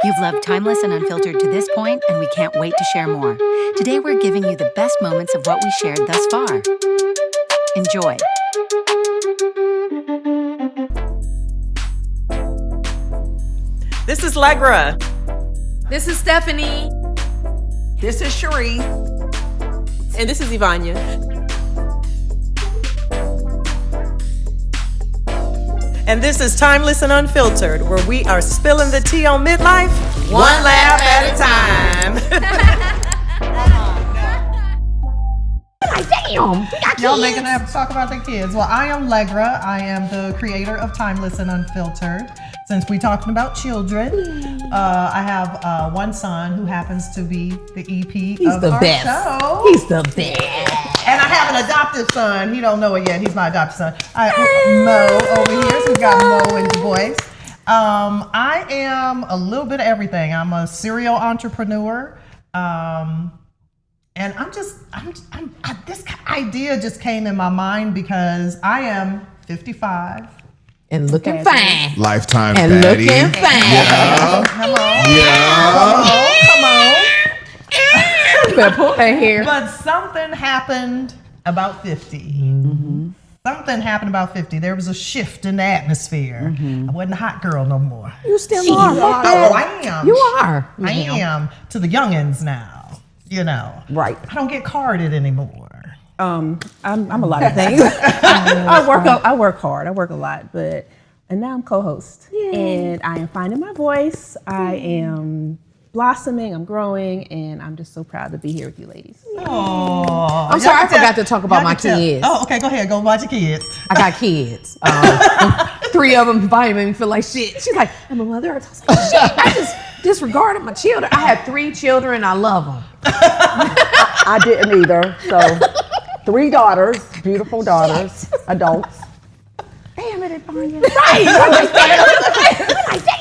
You've loved Timeless and Unfiltered to this point, and we can't wait to share more. Today, we're giving you the best moments of what we shared thus far. Enjoy. This is Legra. This is Stephanie. This is Cherie. And this is Ivania. And this is Timeless and Unfiltered, where we are spilling the tea on midlife, one laugh at a time. Damn, Y'all making have to talk about the kids. Well, I am Legra. I am the creator of Timeless and Unfiltered. Since we're talking about children, I have one son who happens to be the EP of our show. He's the best. And I have an adoptive son. He don't know it yet. He's my adopted son. Mo over here. So we got Mo and Du Bois. I am a little bit of everything. I'm a serial entrepreneur. And this idea just came in my mind because I am 55. And looking fine. Lifetime and fatty. Looking fine. Yeah. Come on. Yeah. Come on. Better pull that hair. But something happened about 50. Mm-hmm. Something happened about 50. There was a shift in the atmosphere. Mm-hmm. I wasn't a hot girl no more. You still are. Oh, I am. You are. I am to the youngins now. You know. Right. I don't get carded anymore. I'm a lot of things. I work hard. I work a lot, and now I'm co-host. Yay. And I am finding my voice. I am blossoming. I'm growing, and I'm just so proud to be here with you ladies. Oh, I'm sorry, I forgot to talk about my kids. Oh, okay, go ahead. Go watch your kids. I got kids. 3 of them probably made me feel like shit. She's like, I'm a mother. I was like, shit, I just disregarded my children. I have 3 children. I love them. I didn't either. So 3 daughters, beautiful daughters, adults. Damn it, Ivania. Right. I'm like,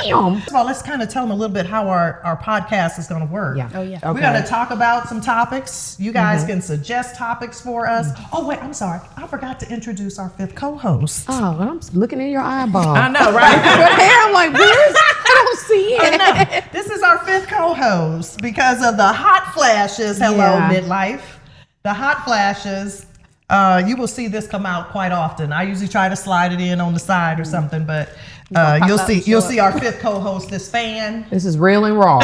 damn. Well, let's kind of tell them a little bit how our podcast is going to work. Yeah. Oh, yeah. Okay. We're going to talk about some topics. You guys can suggest topics for us. Oh, wait, I'm sorry. I forgot to introduce our 5th co-host. Oh, I'm looking in your eyeball. I know, right? Your hair, I'm like, where's? I don't see it. I know. This is our 5th co-host because of the hot flashes. Hello, midlife. The hot flashes. You will see this come out quite often. I usually try to slide it in on the side or something, but you'll see our 5th co-host, this fan. This is real and raw.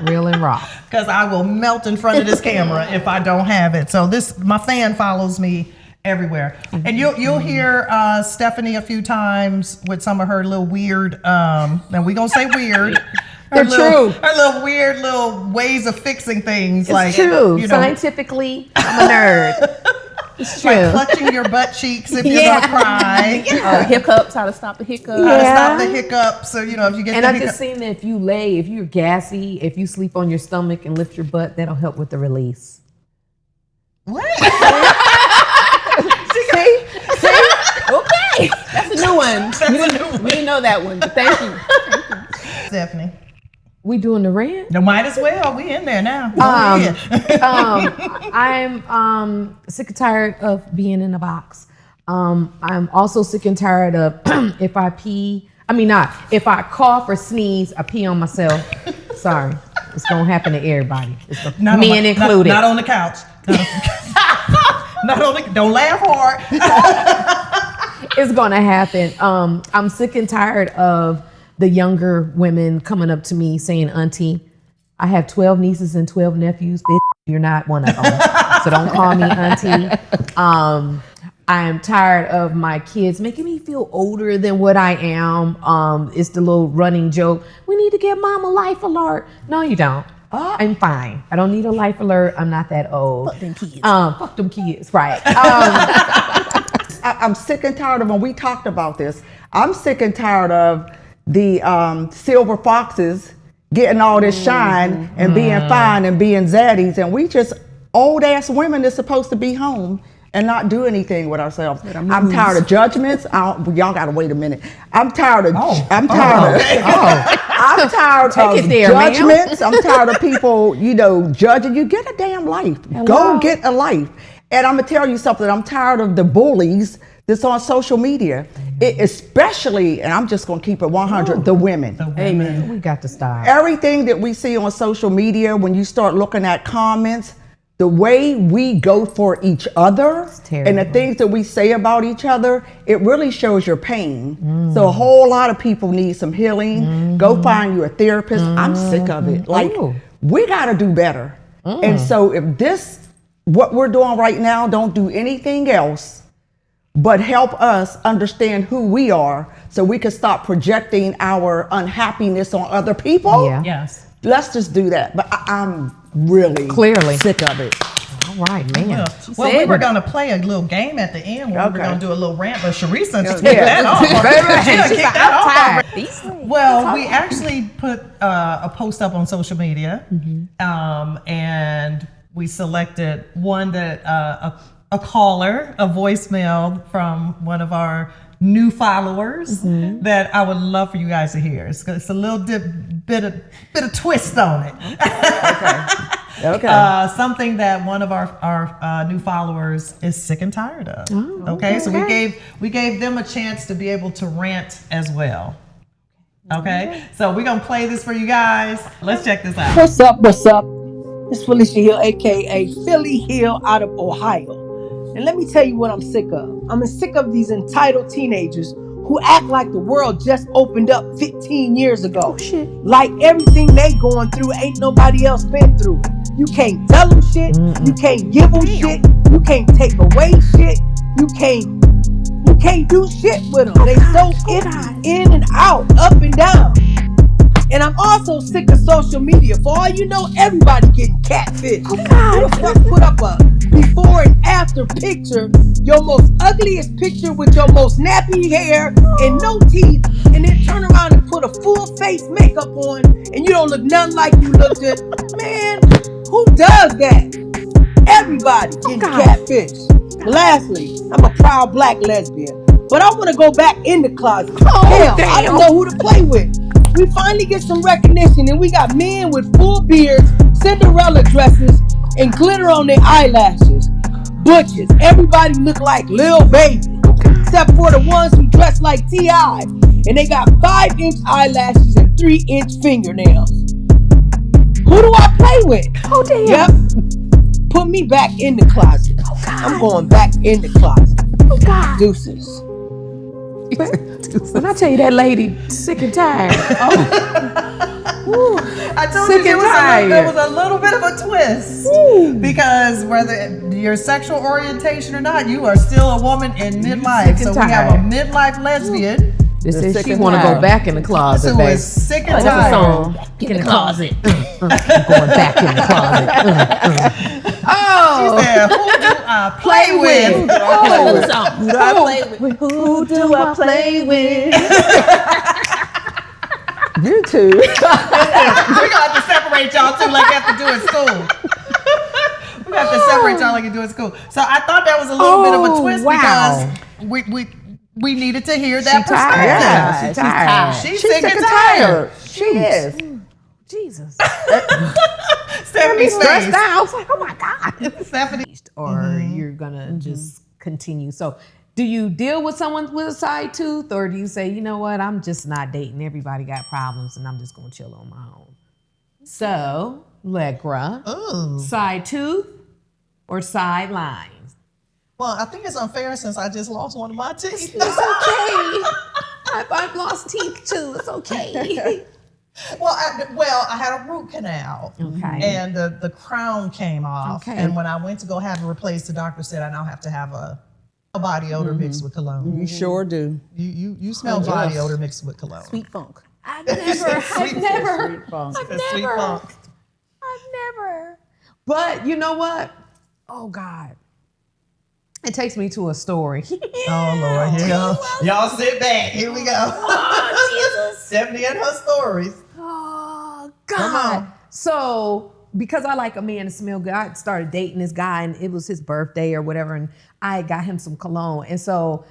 Real and raw. Because I will melt in front of this camera if I don't have it. So my fan follows me everywhere. And you'll hear Stephanie a few times with some of her little weird, and we're going to say weird. They're true. Her little weird little ways of fixing things. It's like true. You know, Scientifically, I'm a nerd. It's true. like clutching your butt cheeks if you're going to cry. Hiccups, how to stop the hiccups. How to stop the hiccups. So, if you get And the I've hiccup. just seen that if you're gassy, if you sleep on your stomach and lift your butt, that'll help with the release. What? See? Okay. That's a new one. We didn't know that one, but thank you. Stephanie. We doing the rant? No, might as well. We in there now. I'm sick and tired of being in a box. I'm also sick and tired of if I cough or sneeze, I pee on myself. Sorry. It's going to happen to everybody. Men included. Not on the couch. Don't laugh hard. It's going to happen. I'm sick and tired of the younger women coming up to me saying, Auntie, I have 12 nieces and 12 nephews. Bitch, you're not one of them. So don't call me Auntie. I'm tired of my kids making me feel older than what I am. It's the little running joke. We need to give mom a life alert. No, you don't. I'm fine. I don't need a life alert. I'm not that old. Fuck them kids. Fuck them kids, right. I'm sick and tired of, when we talked about this, I'm sick and tired of the silver foxes getting all this shine and being fine and being zaddies, and we just old ass women that's supposed to be home and not do anything with ourselves. I'm tired of judgments. Y'all gotta wait a minute. I'm tired of I'm tired of judgments. I'm tired of people, judging you. Get a damn life. Go get a life. And I'm gonna tell you something. I'm tired of the bullies that's on social media. Especially, and I'm just going to keep it 100, the women. Amen. We got to stop. Everything that we see on social media, when you start looking at comments, the way we go for each other and the things that we say about each other, it really shows your pain. So a whole lot of people need some healing. Go find you a therapist. I'm sick of it. Like, we got to do better. And so if what we're doing right now, don't do anything else but help us understand who we are so we can stop projecting our unhappiness on other people. Yeah. Yes. Let's just do that. But I'm really sick of it. All right, man. Well, we were going to play a little game at the end where we were going to do a little rant, but Charissa just Yeah. kicked that off. She done kicked that off Tired. already. Well, we actually put a post up on social media, and we selected one that a caller, a voicemail from one of our new followers that I would love for you guys to hear. It's a little bit of twist on it. Okay. Something that one of our new followers is sick and tired of. Okay, so we gave them a chance to be able to rant as well. Okay, so we're gonna play this for you guys. Let's check this out. What's up? What's up? It's Felicia Hill, aka Philly Hill, out of Ohio. And let me tell you what I'm sick of. I'm sick of these entitled teenagers who act like the world just opened up 15 years ago. Oh, shit. Like everything they going through, ain't nobody else been through it. You can't tell them shit. You can't give them shit. You can't take away shit. You can't do shit with them. They so in and out, up and down. And I'm also sick of social media. For all you know, everybody getting catfish. Who the fuck put up a before and after picture, your most ugliest picture with your most nappy hair and no teeth, and then turn around and put a full face makeup on, and you don't look nothing like you looked at? Man, who does that? Everybody getting catfish. Lastly, I'm a proud black lesbian, but I want to go back in the closet. Hell, I don't know who to play with. We finally get some recognition, and we got men with full beards, Cinderella dresses, and glitter on their eyelashes. Butches. Everybody look like Lil Baby, except for the ones who dress like T.I. And they got 5-inch eyelashes and 3-inch fingernails. Who do I play with? Oh, damn. Yep. Put me back in the closet. I'm going back in the closet. Oh, God. Deuces. When I tell you that lady sick and tired. I told Sick you and there tired. was a little bit of a twist. Because whether your sexual orientation or not, you are still a woman in midlife. Sick and So we have a tired. midlife lesbian This is sick she and want to go tired. back in the closet, who baby. is sick and What's the tired. song? Get in the closet. I'm going back in the closet. Oh, Yeah, who do I play with? Who do I play with? Who do I play with? You too. We're gonna have to separate y'all too, like you have to do in school. We have to separate y'all like you do in school. So I thought that was a little bit of a twist because we needed to hear that perspective. She's tired. She's sick and tired. She is. Jesus. Stephanie's Stressed face. out. I was like, oh my God. Stephanie. Or you're gonna just continue. So do you deal with someone with a side tooth, or do you say, you know what, I'm just not dating. Everybody got problems and I'm just gonna chill on my own? So, Legra, side tooth or sidelines? Well, I think it's unfair since I just lost one of my teeth. It's okay. I've lost teeth too. It's okay. Well, I had a root canal. Okay. And the crown came off. Okay. And when I went to go have it replaced, the doctor said I now have to have a body odor mixed with cologne. You sure do. You smell body odor mixed with cologne. Sweet funk. I've never. But you know what? Oh God. It takes me to a story. Oh Lord, here we go. Y'all sit back. Here we go. Oh, Jesus. Stephanie and her stories. Oh God. Come on. So because I like a man to smell good, I started dating this guy and it was his birthday or whatever, and I got him some cologne. And so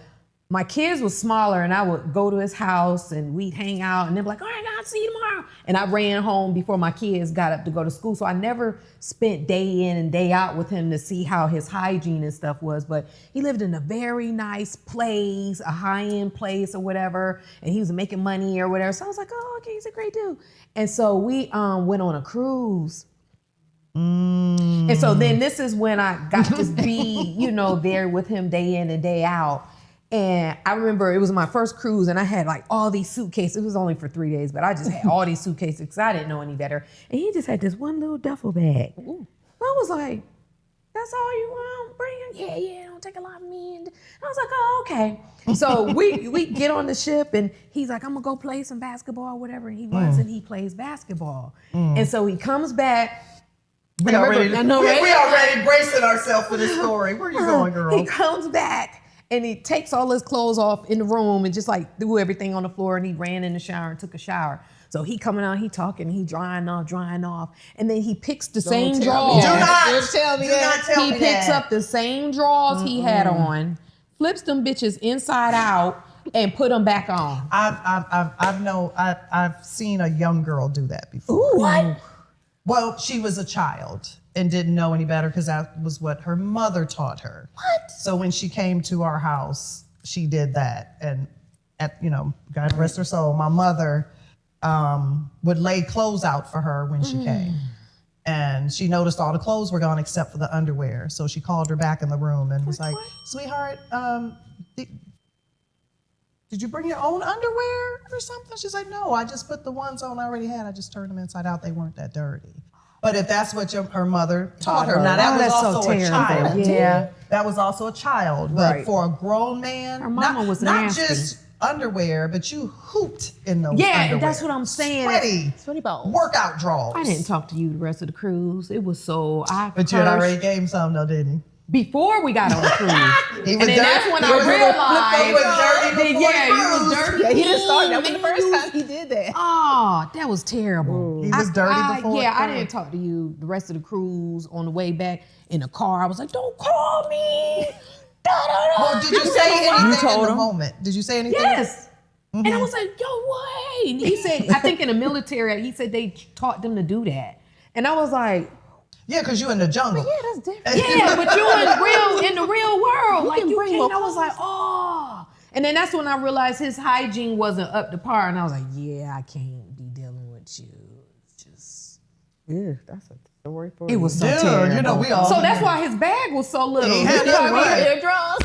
my kids was smaller, and I would go to his house and we'd hang out, and they'd be like, all right, I'll see you tomorrow. And I ran home before my kids got up to go to school. So I never spent day in and day out with him to see how his hygiene and stuff was. But he lived in a very nice place, a high-end place or whatever, and he was making money or whatever. So I was like, oh, okay, he's a great dude. And so we went on a cruise. And so then this is when I got to be, there with him day in and day out. And I remember it was my first cruise, and I had like all these suitcases. It was only for 3 days, but I just had all these suitcases because I didn't know any better. And he just had this one little duffel bag. Ooh. I was like, that's all you want? Bring it? Yeah, don't take a lot of me. And I was like, oh, okay. So we get on the ship, and he's like, I'm gonna go play some basketball or whatever. And he runs and he plays basketball. And so he comes back. We already bracing ourselves for this story. Where are you going, girl? He comes back. And he takes all his clothes off in the room and just like threw everything on the floor, and he ran in the shower and took a shower. So he coming out, he talking, he drying off. And then he picks the same drawers. Do not tell me that. He picks up the same drawers he had on, flips them bitches inside out, and put them back on. I've seen a young girl do that before. Ooh. What? Well, she was a child and didn't know any better because that was what her mother taught her. What? So when she came to our house, she did that. And God rest her soul, my mother would lay clothes out for her when she came. And she noticed all the clothes were gone except for the underwear. So she called her back in the room and was like, sweetheart, did you bring your own underwear or something? She's like, no, I just put the ones on I already had. I just turned them inside out. They weren't that dirty. But if that's what her mother taught her. Now, that was also a child. Yeah. That was also a child. Right. But for a grown man, her mama was not nasty. just underwear, but you hooped in those underwear. That's what I'm saying. Sweaty balls. Workout drawers. I didn't talk to you the rest of the cruise. It was so... But you had already gave him some though, didn't you? Before we got on the cruise. And then that's when I realized you was dirty. Yeah, he didn't start. That was the first time he did that. Oh, that was terrible. He was dirty before. Yeah, I didn't talk to you the rest of the cruise. On the way back in the car, I was like, don't call me. Well, did you say anything in the moment? Did you say anything? Yes. And I was like, yo, what? And he said, I think in the military, he said they taught them to do that. And I was like, yeah, because you're in the jungle. Yeah, that's different. yeah, but you in the real world. Like you can't. I was like, oh. And then that's when I realized his hygiene wasn't up to par. And I was like, yeah, I can't be dealing with you. It's just. Yeah, that's a story for it you. was so terrible. We all. So that's why his bag was so little. He had them right. Drawers.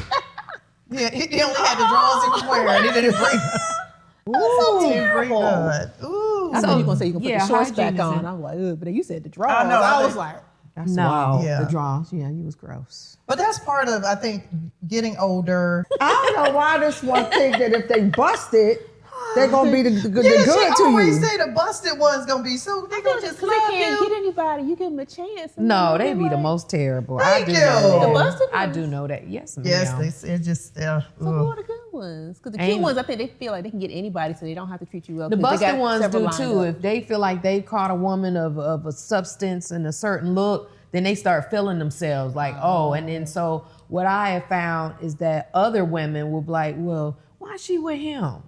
Yeah, he only had the drawers he was wearing. He didn't bring them. Ooh, He didn't bring good. Ooh. I thought you were gonna say you can put the shorts hygiene back on. I was like, ugh, but then you said the drawers. I know, I was like, that's wild. Yeah. The drawers. Yeah, he was gross. But that's part of, I think, getting older. I don't know why this one think that if they bust it, they're gonna be the good She to always you. say the busted one's gonna be so. They gonna just because love they can't you. get anybody. You give them a chance. No, they be the most terrible. Thank I do you. know that. The busted I ones? do know that. Yes, ma'am. Yes, it just. So who are the good ones? Because the cute ones, I think they feel like they can get anybody, so they don't have to treat you well. The 'cause they busted got ones several do lined too. up. If they feel like they caught a woman of a substance and a certain look, then they start feeling themselves like, oh. And then so what I have found is that other women will be like, well, why is she with him?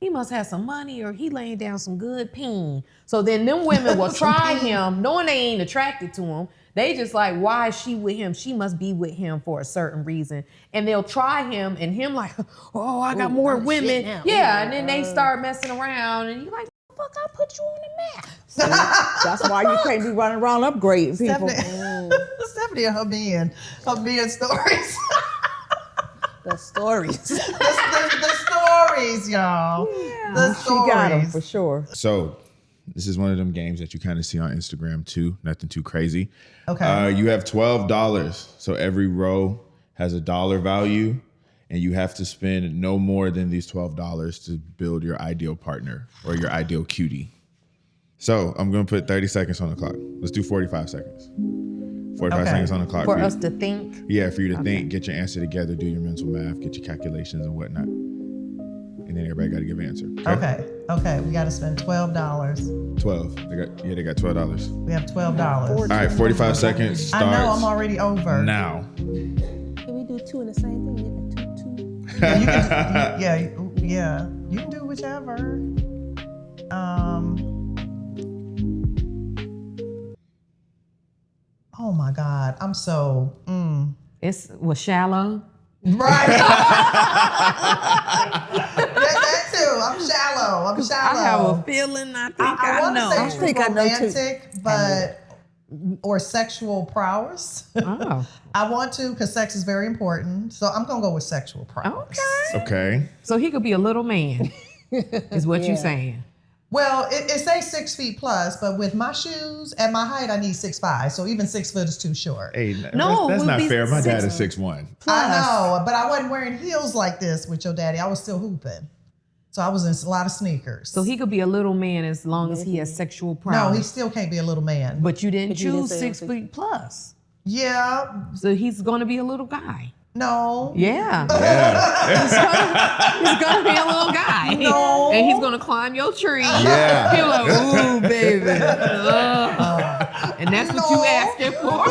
He must have some money or he laying down some good peen. So then them women will try him knowing they ain't attracted to him. They just like, why is she with him? She must be with him for a certain reason. And they'll try him and him like, oh, I got more women. Yeah, and then they start messing around and you're like, fuck, I put you on the map. See, that's why you can't be running around upgrading people. Stephanie and her being stories. The stories. the stories, y'all. Yeah. The She stories. got them for sure. So this is one of them games that you kind of see on Instagram too. Nothing too crazy. Okay. You have $12. So every row has a dollar value, and you have to spend no more than these $12 to build your ideal partner or your ideal cutie. So I'm going to put 30 seconds on the clock. Let's do 45 seconds. 45 seconds on the clock. For us to think. Yeah, for you to think, get your answer together, do your mental math, get your calculations and whatnot. And then everybody got to give an answer. Okay. We got to spend $12. 12. They got $12. We have $12. All right, 45 seconds starts. I know I'm already over. Now. Can we do two in the same thing? Two. Yeah, you can. Yeah. You can do whichever. Oh my God, I'm so. It's shallow. Right. that too. I'm shallow. I have a feeling. I think I want to know. say I think I know too. romantic, but or sexual prowess. Oh. I want to because sex is very important. So I'm gonna go with sexual prowess. Okay. So he could be a little man, is what you're saying. Well, it says 6 feet plus, but with my shoes and my height, I need 6'5". So even 6 foot is too short. Hey, No, that's we'll not be fair. My dad is 6'1". 6'1". I know, but I wasn't wearing heels like this with your daddy. I was still hooping. So I was in a lot of sneakers. So he could be a little man as long as he has sexual prowess. No, he still can't be a little man. But you didn't But you didn't choose say 6 feet plus. Yeah, So he's going to be a little guy. no. Yeah. He's going to be a little guy. No. And he's going to climb your tree. Yeah. He's like, ooh, baby. And that's what you asking for.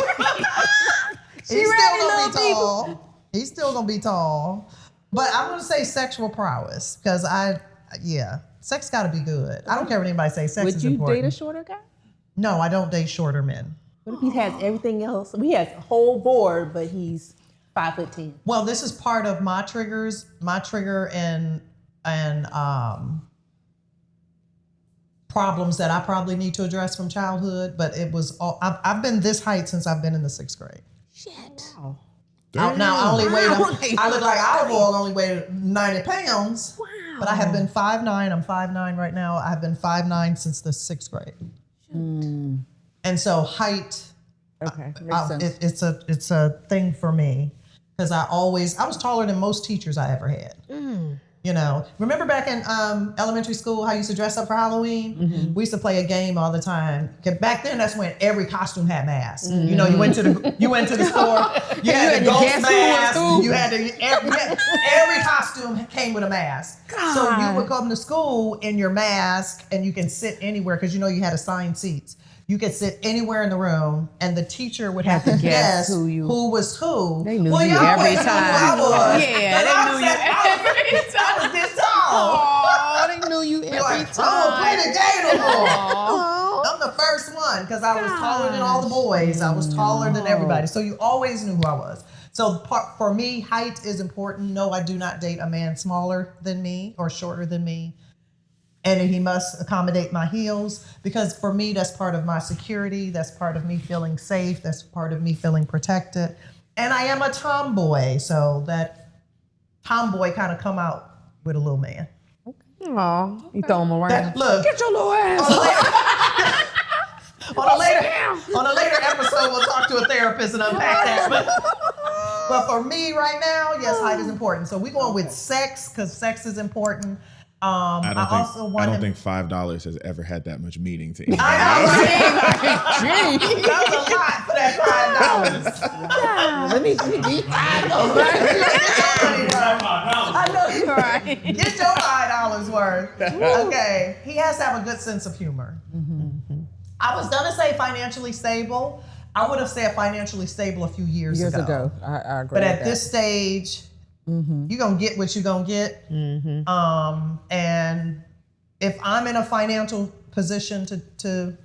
He's still gonna be tall. He's still gonna be tall. But I'm gonna say sexual prowess because sex gotta be good. I don't care what anybody says. Sex Would is you important. date a shorter guy? No, I don't date shorter men. What if he has everything else? He has a whole board, but he's 5'10". Well, this is part of my triggers, and problems that I probably need to address from childhood. But it was all I've been this height since I've been in the 6th grade. Shit. Wow. Now I only weigh. I look like olive oil. Only weigh 90 pounds. Wow. But I have been 5'9". I'm 5'9" right now. I have been 5'9" since the 6th grade. And so height. Okay, makes sense. It's a thing for me because I was taller than most teachers I ever had. You know, remember back in elementary school how you used to dress up for Halloween? Mm-hmm. We used to play a game all the time. Back then, that's when every costume had masks. Mm-hmm. You know, you went to the store, you had the ghost mask. You had every costume came with a mask. God. So you would come to school in your mask, and you can sit anywhere because you know you had assigned seats. You could sit anywhere in the room, and the teacher would have to guess who was who. They knew you every time. Yeah, they knew you every time. I was this tall. Oh, they knew you every time. I don't play the game no more. I'm the first one because I was taller than all the boys. I was taller than everybody. So you always knew who I was. So for me, height is important. No, I do not date a man smaller than me or shorter than me. And he must accommodate my heels because for me, that's part of my security. That's part of me feeling safe. That's part of me feeling protected. And I am a tomboy, so that tomboy kind of come out with a little man. Aw, you throw him around. Look, get your little ass. On a later episode, we'll talk to a therapist and unpack that. But for me right now, yes, height is important. So we're going with sex because sex is important. I don't think $5 has ever had that much meaning to anybody. I know, that was a lot for that $5. Let me give you $5. I know you're right. Get your $5 worth. Okay, he has to have a good sense of humor. Mm-hmm. I was gonna say financially stable. I would have said financially stable a few years ago. I agree. But at this stage, you're going to get what you're going to get. Mm-hmm. And if I'm in a financial position to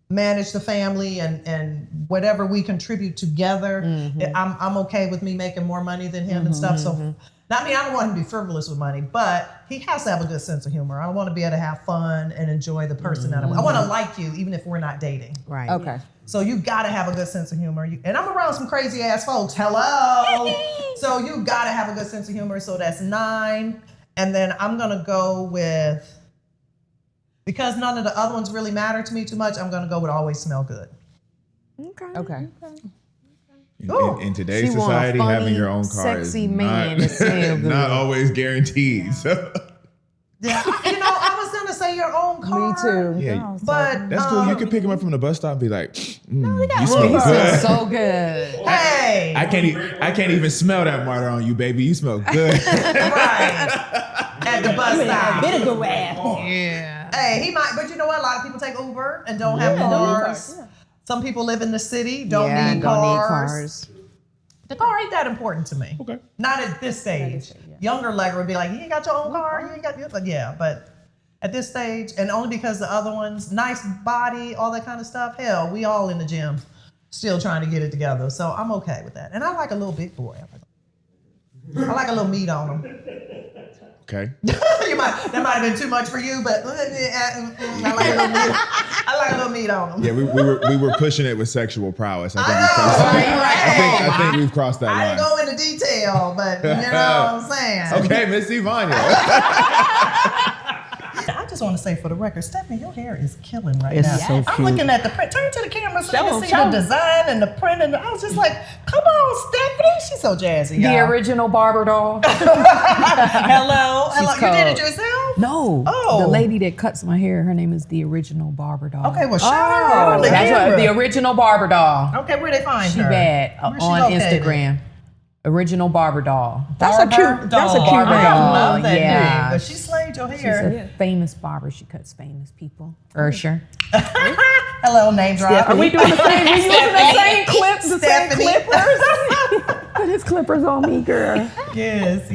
manage the family and whatever we contribute together, I'm okay with me making more money than him and stuff. So, I don't want him to be frivolous with money, but he has to have a good sense of humor. I want to be able to have fun and enjoy the person that I want to like you, even if we're not dating. Right. Okay. So you got to have a good sense of humor. And I'm around some crazy ass folks. Hello. So you got to have a good sense of humor. So that's 9. And then I'm going to go with, because none of the other ones really matter to me too much, I'm going to go with always smell good. Okay. In today's society, having your own car is not always guaranteed. So. Yeah, I was gonna say your own car. Me too. Yeah, but that's cool. You can pick him up from the bus stop and be like, you smell good. So good. Hey, I can't even smell that martyr on you, baby. You smell good. Right. At the bus stop. Vinegar ass. Yeah. Hey, he might, but you know what? A lot of people take Uber and don't have cars. Some people live in the city, don't need cars. The car ain't that important to me. Okay. Not at this stage. Younger Legger would be like, you ain't got your own car, you ain't got your, but yeah, but at this stage, and only because the other ones, nice body, all that kind of stuff, hell, we all in the gym still trying to get it together. So I'm okay with that. And I like a little big boy. I like a little meat on him. Okay. That might have been too much for you, but I like a little meat. I like a little meat on them. Yeah, we were pushing it with sexual prowess. I think we've crossed that line. I didn't go into detail, but you know what I'm saying. Okay, Miss Ivania. I just want to say for the record, Stephanie, your hair is killing right It's now. so I'm cute. looking at the print. Turn to the camera so you can see the design and the print. And I was just like, come on, Stephanie. She's so jazzy, The y'all. original Barber doll. Hello. You did it cold. yourself? No. Oh. The lady that cuts my hair, her name is the original Barber doll. Okay, well, shout her on the That's camera. what, the original Barber doll. Okay, where they find She her? bad Where's she on located? Instagram. Original Barber doll. That's a cute Barber name. I love that Yeah. name, but she slayed your She's hair. a famous barber. She cuts famous people. Ursher. Hello, name drop. Are we doing the same? We using the same clips, the same Stephanie. clippers? Put his clippers on me, girl. Yes.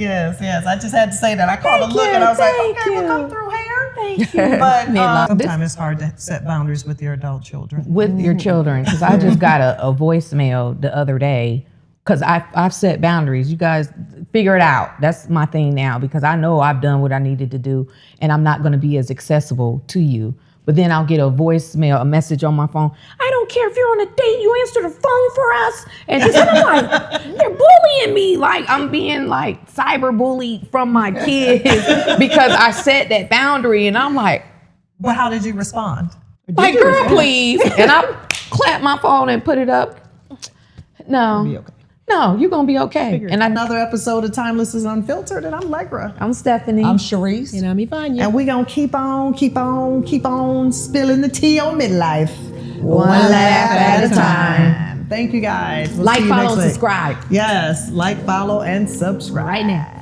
I just had to say that. I called a look and I was like, okay, we'll come through hair. Thank you. But Midlife. sometimes it's hard to set boundaries with your adult children. With your children, because I just got a voicemail the other day. Because I've set boundaries. You guys figure it out. That's my thing now, because I know I've done what I needed to do and I'm not going to be as accessible to you. But then I'll get a voicemail, a message on my phone. I don't care if you're on a date, you answer the phone for us. And just, I'm like, they're bullying me. Like I'm being like cyber bullied from my kids because I set that boundary. And I'm like, But how did you respond? like, girl, please. And I clap my phone and put it up. No. No, you're gonna be okay. And Another episode of Timeless is Unfiltered, and I'm Legra. I'm Stephanie. I'm Sharice. And I'm Ivania. And we're gonna keep on spilling the tea on midlife. One laugh at a time. Thank you guys. We'll like, see you follow, next week. subscribe. Yes, like, follow, and subscribe. Right now.